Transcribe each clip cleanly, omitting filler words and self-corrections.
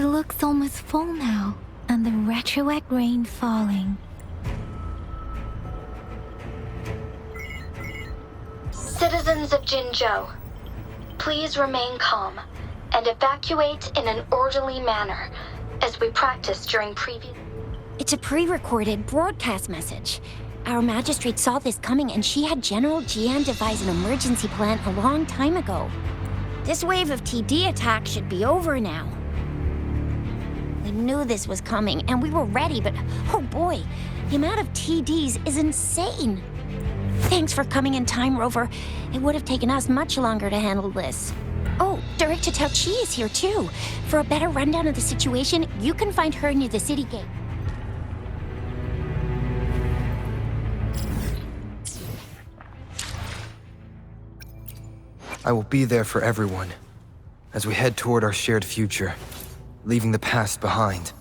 It looks almost full now, and the retroact rain falling. Citizens of Jinzhou, please remain calm and evacuate in an orderly manner, as we practiced during previous... It's a pre-recorded broadcast message. Our magistrate saw this coming and she had General Jian devise an emergency plan a long time ago. This wave of TD attacks should be over now. We knew this was coming and we were ready, but oh boy, the amount of TDs is insane. Thanks for coming in time, Rover. It would have taken us much longer to handle this. Oh, Director Tao Chi is here too. For a better rundown of the situation, you can find her near the city gate. I will be there for everyone, as we head toward our shared future, leaving the past behind.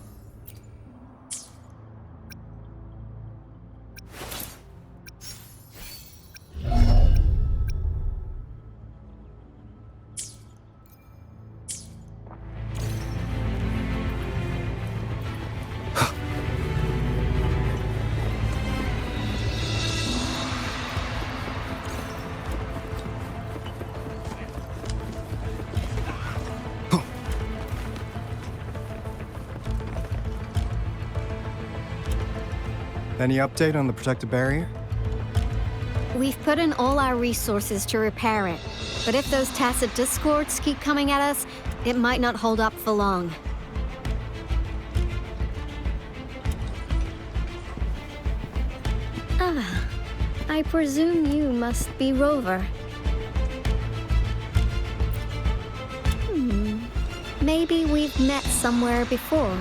Any update on the protective barrier? We've put in all our resources to repair it, but if those tacit discords keep coming at us, it might not hold up for long. Ah, I presume you must be Rover. Maybe we've met somewhere before.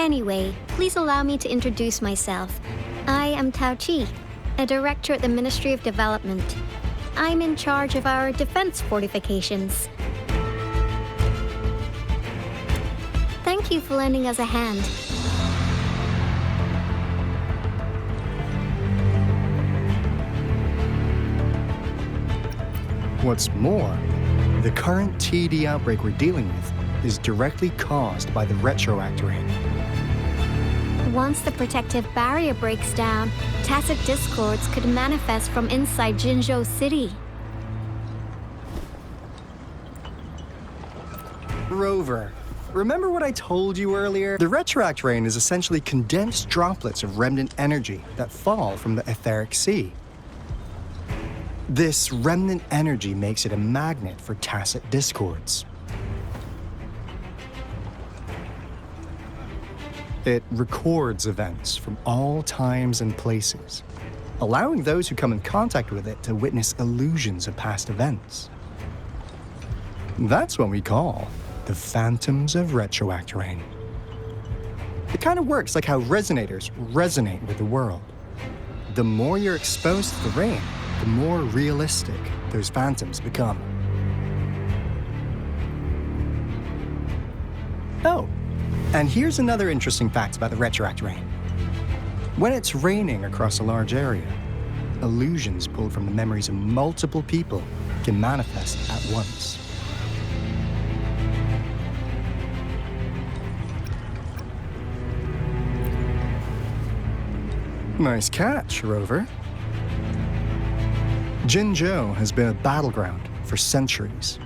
Anyway, please allow me to introduce myself. I am Tao Chi, a director at the Ministry of Development. I'm in charge of our defense fortifications. Thank you for lending us a hand. What's more, the current TD outbreak we're dealing with is directly caused by the retroact rain. Once the protective barrier breaks down, tacit discords could manifest from inside Jinzhou City. Rover, remember what I told you earlier? The retroact rain is essentially condensed droplets of remnant energy that fall from the etheric sea. This remnant energy makes it a magnet for tacit discords. It records events from all times and places, allowing those who come in contact with it to witness illusions of past events. That's what we call the phantoms of retroact rain. It kind of works like how resonators resonate with the world. The more you're exposed to the rain, the more realistic those phantoms become. Oh, and here's another interesting fact about the retroact rain. When it's raining across a large area, illusions pulled from the memories of multiple people can manifest at once. Nice catch, Rover. Jinzhou has been a battleground for centuries.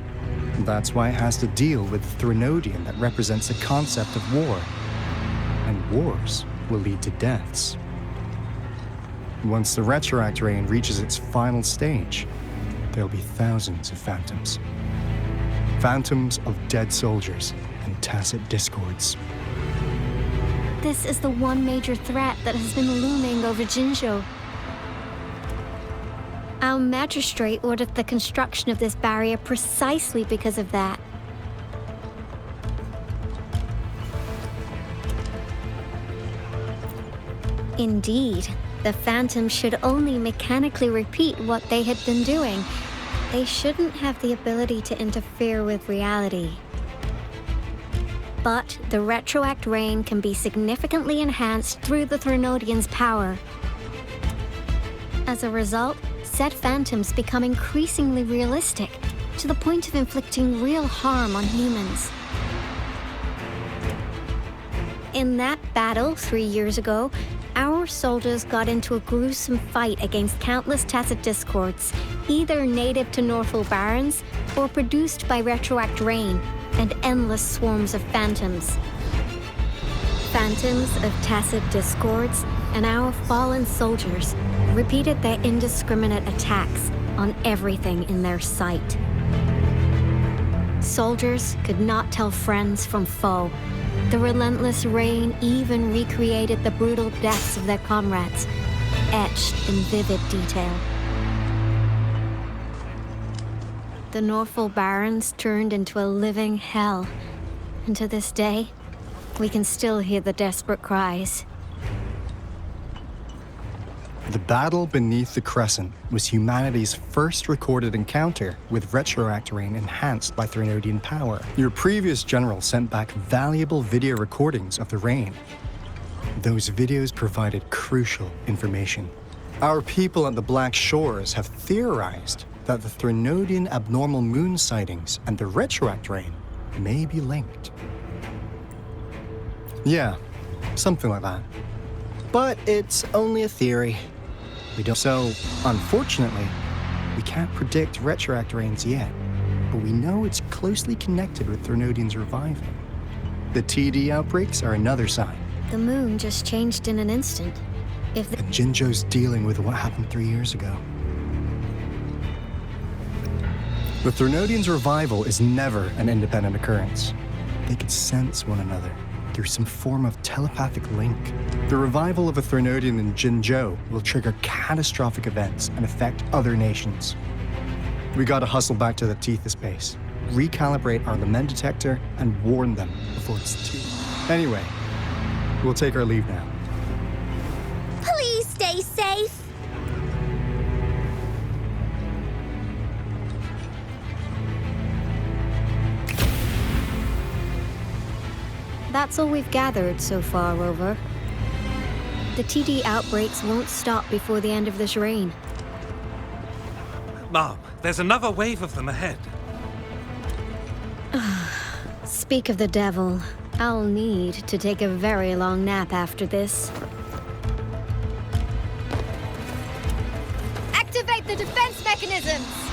That's why it has to deal with the Threnodian that represents the concept of war. And wars will lead to deaths. Once the retroact rain reaches its final stage, there'll be thousands of phantoms. Phantoms of dead soldiers and tacit discords. This is the one major threat that has been looming over Jinzhou. Our magistrate ordered the construction of this barrier precisely because of that. Indeed, the phantoms should only mechanically repeat what they had been doing. They shouldn't have the ability to interfere with reality. But the retroact rain can be significantly enhanced through the Threnodian's power. As a result, said phantoms become increasingly realistic, to the point of inflicting real harm on humans. In that battle 3 years ago, our soldiers got into a gruesome fight against countless Tacet discords, either native to Northwell Barrens or produced by retroact rain and endless swarms of phantoms. Phantoms of Tacet discords and our fallen soldiers repeated their indiscriminate attacks on everything in their sight. Soldiers could not tell friends from foe. The relentless rain even recreated the brutal deaths of their comrades, etched in vivid detail. The Northwell Barrens turned into a living hell, and to this day, we can still hear the desperate cries. The battle beneath the Crescent was humanity's first recorded encounter with retroact rain enhanced by Threnodian power. Your previous general sent back valuable video recordings of the rain. Those videos provided crucial information. Our people at the Black Shores have theorized that the Threnodian abnormal moon sightings and the retroact rain may be linked. Yeah, something like that. But it's only a theory. So, unfortunately, we can't predict retroact rains yet, but we know it's closely connected with Threnodian's reviving. The TD outbreaks are another sign. The moon just changed in an instant. If And Jinzhou's dealing with what happened 3 years ago. The Threnodian's revival is never an independent occurrence. They could sense one another through some form of telepathic link. The revival of a Threnodian in Jinzhou will trigger catastrophic events and affect other nations. We gotta hustle back to the Tethys base, recalibrate our lament detector, and warn them before it's too late. Anyway, we'll take our leave now. Please stay safe. That's all we've gathered so far, Rover. The TD outbreaks won't stop before the end of this reign. Mom, there's another wave of them ahead. Speak of the devil, I'll need to take a very long nap after this. Activate the defense mechanisms.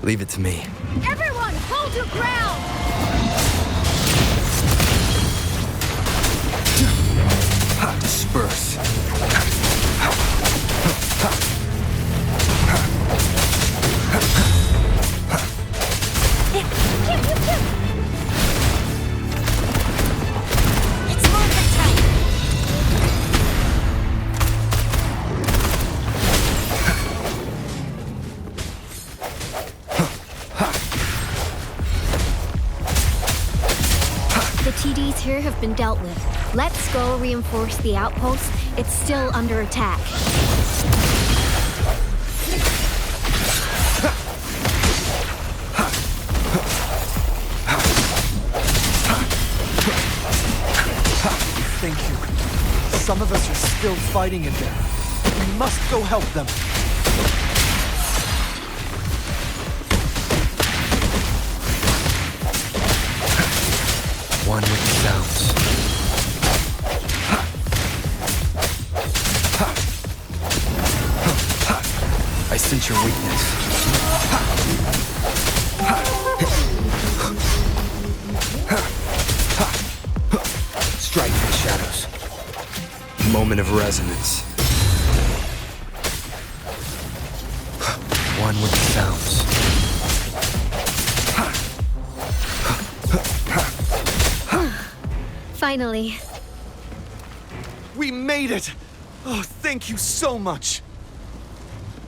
Leave it to me. Everyone, hold your ground. Disperse. It's movement time. The TDs here have been dealt with. Let's go reinforce the outpost. It's still under attack. Thank you. Some of us are still fighting in there. We must go help them. One with the sounds. I sense your weakness. Strike in the shadows. Moment of resonance. One with the sounds. Finally. We made it! Oh, thank you so much!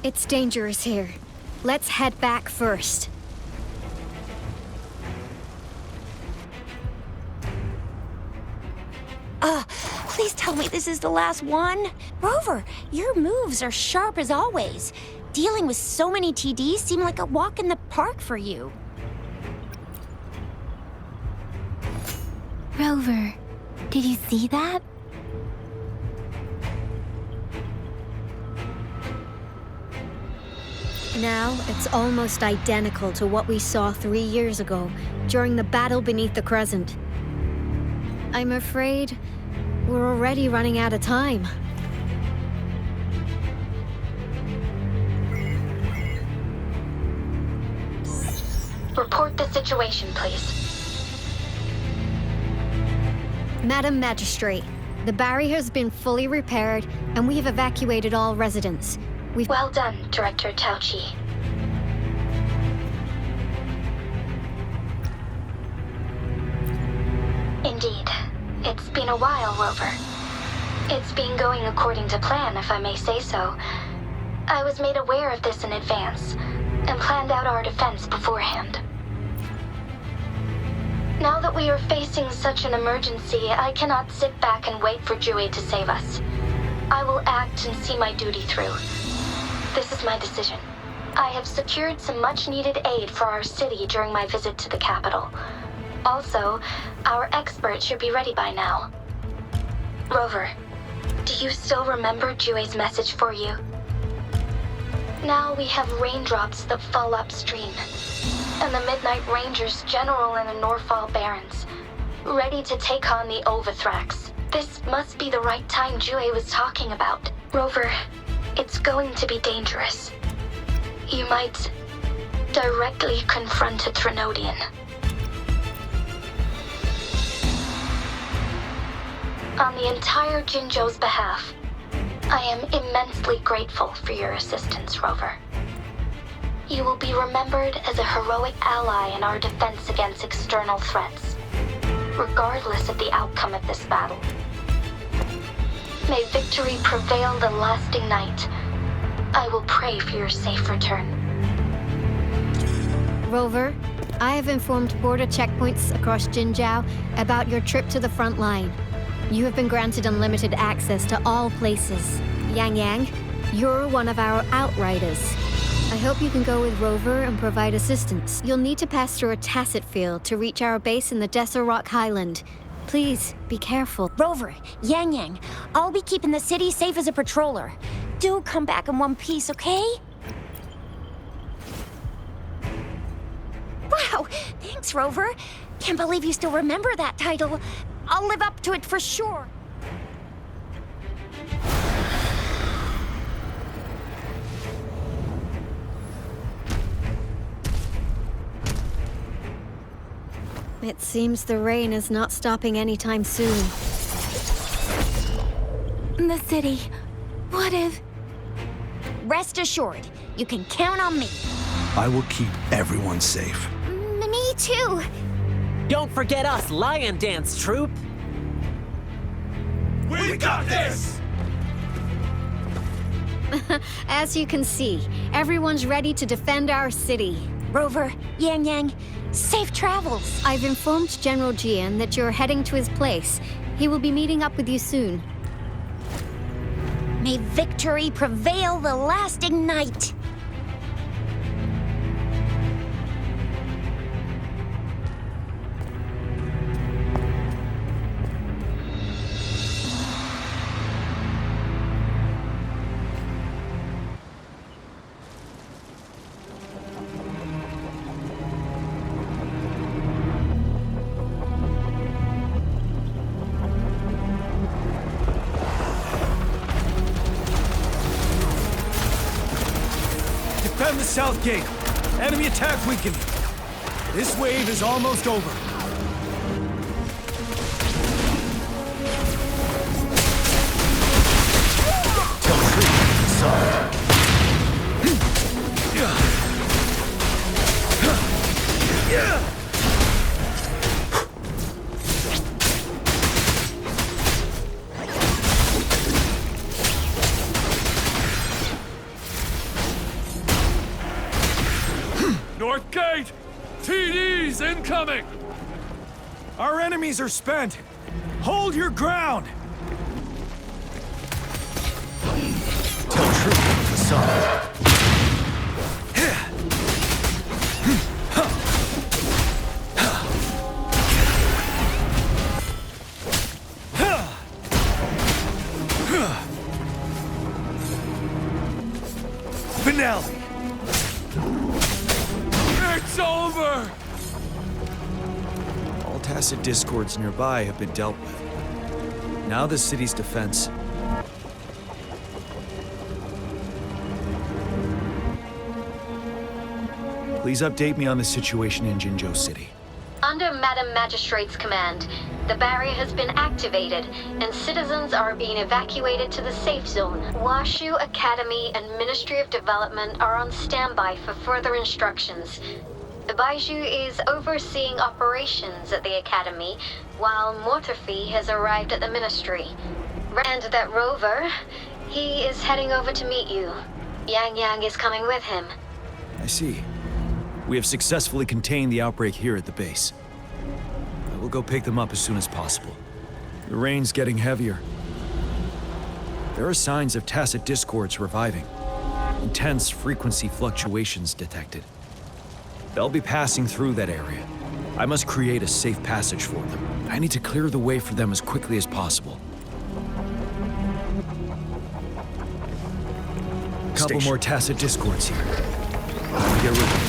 It's dangerous here. Let's head back first. Please tell me this is the last one. Rover, your moves are sharp as always. Dealing with so many TDs seemed like a walk in the park for you. Rover, did you see that? Now, it's almost identical to what we saw 3 years ago, during the battle beneath the Crescent. I'm afraid we're already running out of time. Report the situation, please. Madam Magistrate, the barrier has been fully repaired, and we have evacuated all residents. Well done, Director Tauchi. Indeed. It's been a while, Rover. It's been going according to plan, if I may say so. I was made aware of this in advance, and planned out our defense beforehand. Now that we are facing such an emergency, I cannot sit back and wait for Jue to save us. I will act and see my duty through. This is my decision. I have secured some much-needed aid for our city during my visit to the capital. Also, our expert should be ready by now. Rover, do you still remember Jue's message for you? Now we have raindrops that fall upstream, and the Midnight Rangers general in the Norfall Barrens, ready to take on the Overthrax. This must be the right time Jue was talking about. Rover, it's going to be dangerous. You might directly confront a Threnodian. On the entire Jinzhou's behalf, I am immensely grateful for your assistance, Rover. You will be remembered as a heroic ally in our defense against external threats, regardless of the outcome of this battle. May victory prevail the lasting night. I will pray for your safe return. Rover, I have informed border checkpoints across Jinzhou about your trip to the front line. You have been granted unlimited access to all places. Yang Yang, you're one of our outriders. I hope you can go with Rover and provide assistance. You'll need to pass through a tacit field to reach our base in the Desert Rock Highland. Please, be careful. Rover, Yang Yang, I'll be keeping the city safe as a patroller. Do come back in one piece, okay? Wow, thanks, Rover. Can't believe you still remember that title. I'll live up to it for sure. It seems the rain is not stopping anytime soon. The city. What if... Rest assured, you can count on me. I will keep everyone safe. Me too. Don't forget us, Lion Dance Troop! We got this! As you can see, everyone's ready to defend our city. Rover, Yang Yang, safe travels. I've informed General Jian that you're heading to his place. He will be meeting up with you soon. May victory prevail the lasting night. Defend the south gate. Enemy attack weakened. This wave is almost over. Incoming! Our enemies are spent! Hold your ground! Tell truth to the sun. Finale! It's over! All tacit discords nearby have been dealt with. Now the city's defense. Please update me on the situation in Jinzhou City. Under Madam Magistrate's command, the barrier has been activated, and citizens are being evacuated to the safe zone. Washu Academy and Ministry of Development are on standby for further instructions. Baiju is overseeing operations at the Academy, while Mortarfi has arrived at the Ministry. And that Rover, he is heading over to meet you. Yang Yang is coming with him. I see. We have successfully contained the outbreak here at the base. I will go pick them up as soon as possible. The rain's getting heavier. There are signs of tacit discords reviving. Intense frequency fluctuations detected. They'll be passing through that area. I must create a safe passage for them. I need to clear the way for them as quickly as possible. A couple more tacit discords here. Get rid of them.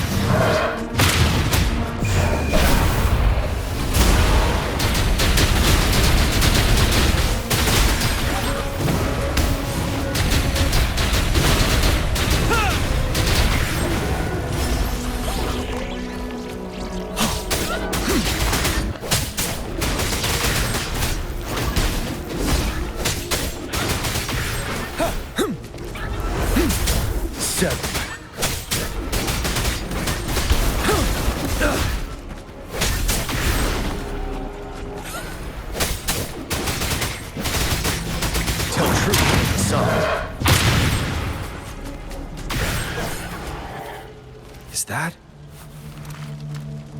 Is that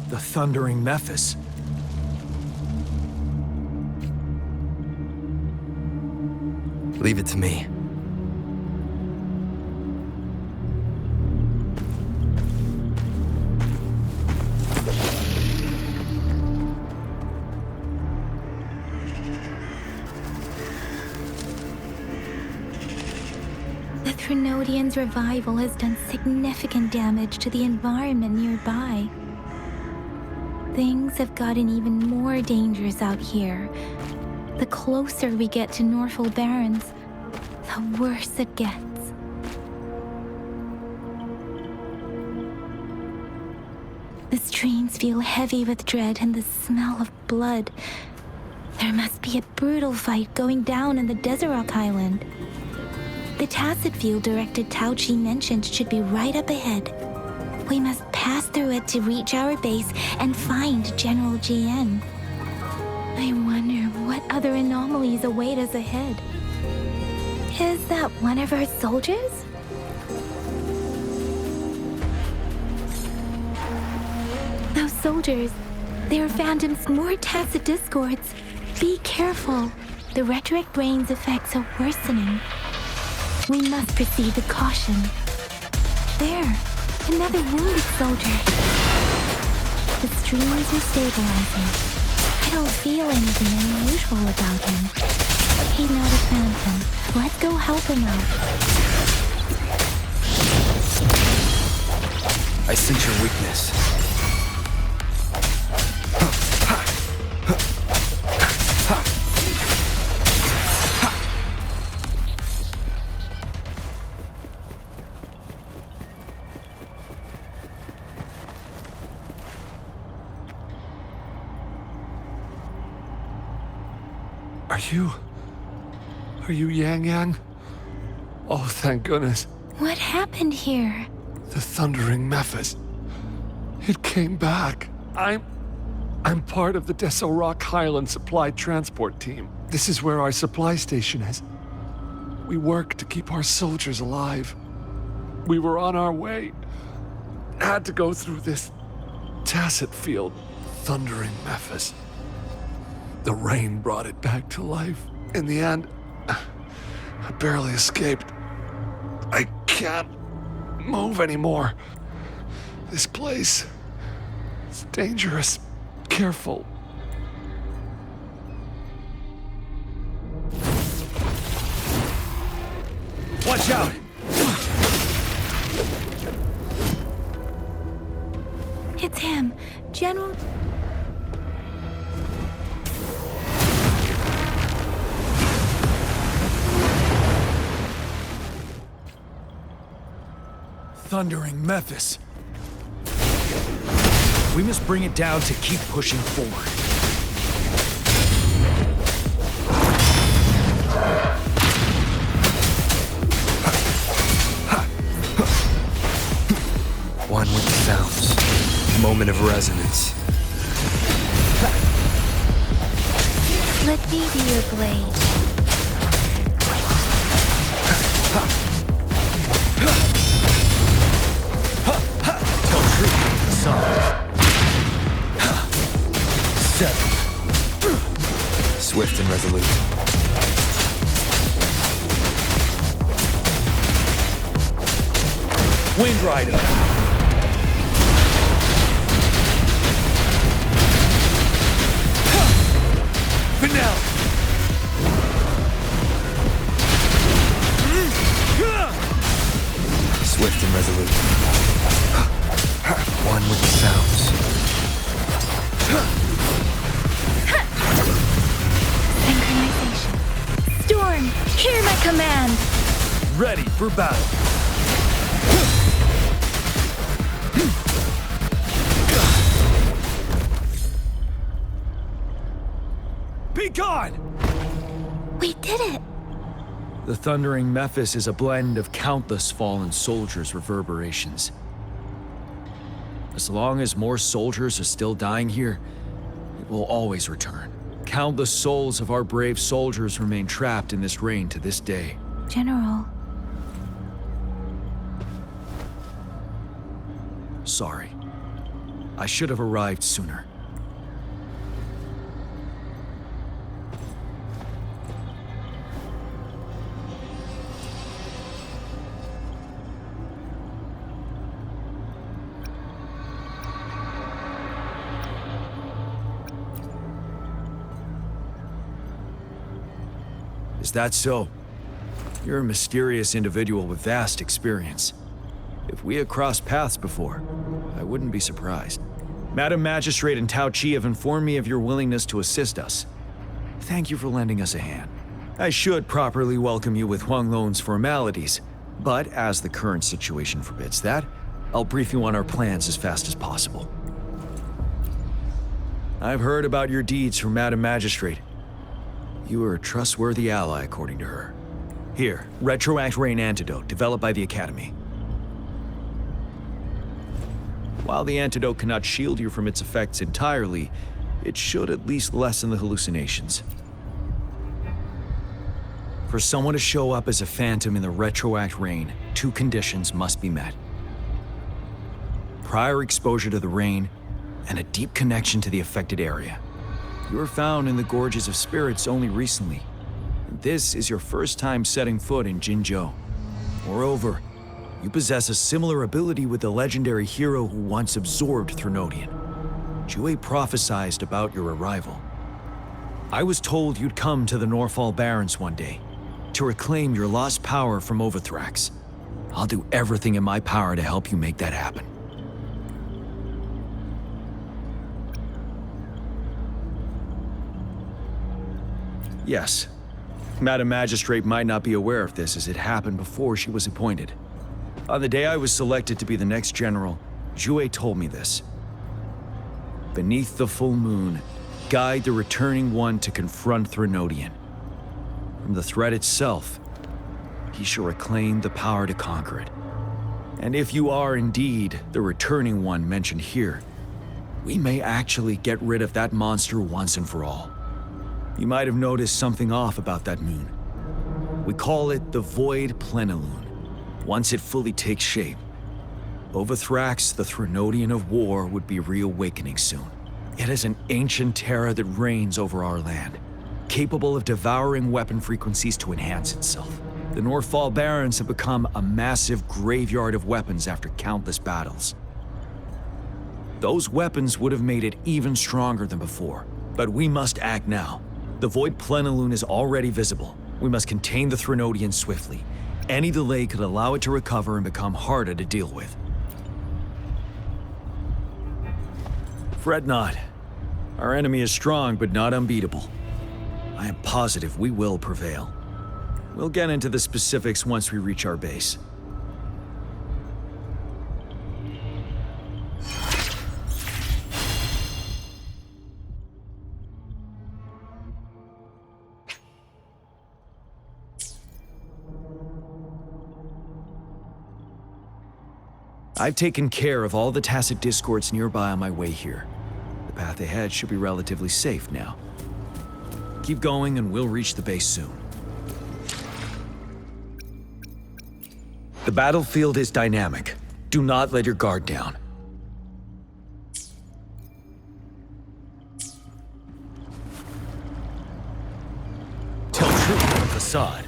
the Thundering Memphis? Leave it to me. The Threnodian's revival has done significant damage to the environment nearby. Things have gotten even more dangerous out here. The closer we get to Norfolk Barrens, the worse it gets. The streams feel heavy with dread and the smell of blood. There must be a brutal fight going down in the Desert Island. The tacit field director Tao Chi mentioned should be right up ahead. We must pass through it to reach our base and find General GN. I wonder what other anomalies await us ahead. Is that one of our soldiers? Those soldiers, they are phantoms, more tacit discords. Be careful. The retroact brain's effects are worsening. We must proceed with caution. There, another wounded soldier. The streams are stabilizing. I don't feel anything unusual about him. He's not a phantom. Let's go help him out. I sense your weakness. Are you Yang Yang? Oh, thank goodness. What happened here? The Thundering Memphis. It came back. I'm part of the Deso Rock Highland Supply Transport Team. This is where our supply station is. We work to keep our soldiers alive. We were on our way. Had to go through this tacit field. thundering Memphis. The rain brought it back to life. In the end, I barely escaped. I can't move anymore. This place is dangerous. Careful. Watch out! It's him, General. Thundering Memphis. We must bring it down to keep pushing forward. One with the sounds. Moment of resonance. Let me be your blade. Tell truth with the song. 7. Swift and resolute. Wind Rider. Finale. Swift and resolute. One with the sounds. Synchronization. Storm, hear my command. Ready for battle. Be gone! We did it. The thundering Memphis is a blend of countless fallen soldiers' reverberations. As long as more soldiers are still dying here, it will always return. Countless souls of our brave soldiers remain trapped in this rain to this day. General. Sorry. I should have arrived sooner. Is that so? You're a mysterious individual with vast experience. If we had crossed paths before, I wouldn't be surprised. Madam Magistrate and Tao Chi have informed me of your willingness to assist us. Thank you for lending us a hand. I should properly welcome you with Huang Lon's formalities, but as the current situation forbids that, I'll brief you on our plans as fast as possible. I've heard about your deeds from Madam Magistrate. You are a trustworthy ally, according to her. Here, Retroact Rain Antidote, developed by the Academy. While the antidote cannot shield you from its effects entirely, it should at least lessen the hallucinations. For someone to show up as a phantom in the Retroact Rain, 2 conditions must be met. Prior exposure to the rain, and a deep connection to the affected area. You were found in the Gorges of Spirits only recently. This is your first time setting foot in Jinzhou. Moreover, you possess a similar ability with the legendary hero who once absorbed Threnodian. Jue prophesied about your arrival. I was told you'd come to the Norfall Barrens one day, to reclaim your lost power from Overthrax. I'll do everything in my power to help you make that happen. Yes. Madam Magistrate might not be aware of this as it happened before she was appointed. On the day I was selected to be the next general, Jue told me this. Beneath the full moon, guide the returning one to confront Threnodian. From the threat itself, he shall reclaim the power to conquer it. And if you are indeed the returning one mentioned here, we may actually get rid of that monster once and for all. You might have noticed something off about that moon. We call it the Void Plenilune. Once it fully takes shape, Overthrax, the Threnodian of War, would be reawakening soon. It is an ancient terror that reigns over our land, capable of devouring weapon frequencies to enhance itself. The Northfall Barrens have become a massive graveyard of weapons after countless battles. Those weapons would have made it even stronger than before, but we must act now. The Void Plenilune is already visible. We must contain the Threnodian swiftly. Any delay could allow it to recover and become harder to deal with. Fret not. Our enemy is strong, but not unbeatable. I am positive we will prevail. We'll get into the specifics once we reach our base. I've taken care of all the tacit discords nearby on my way here. The path ahead should be relatively safe now. Keep going and we'll reach the base soon. The battlefield is dynamic. Do not let your guard down. Tell truth to the facade.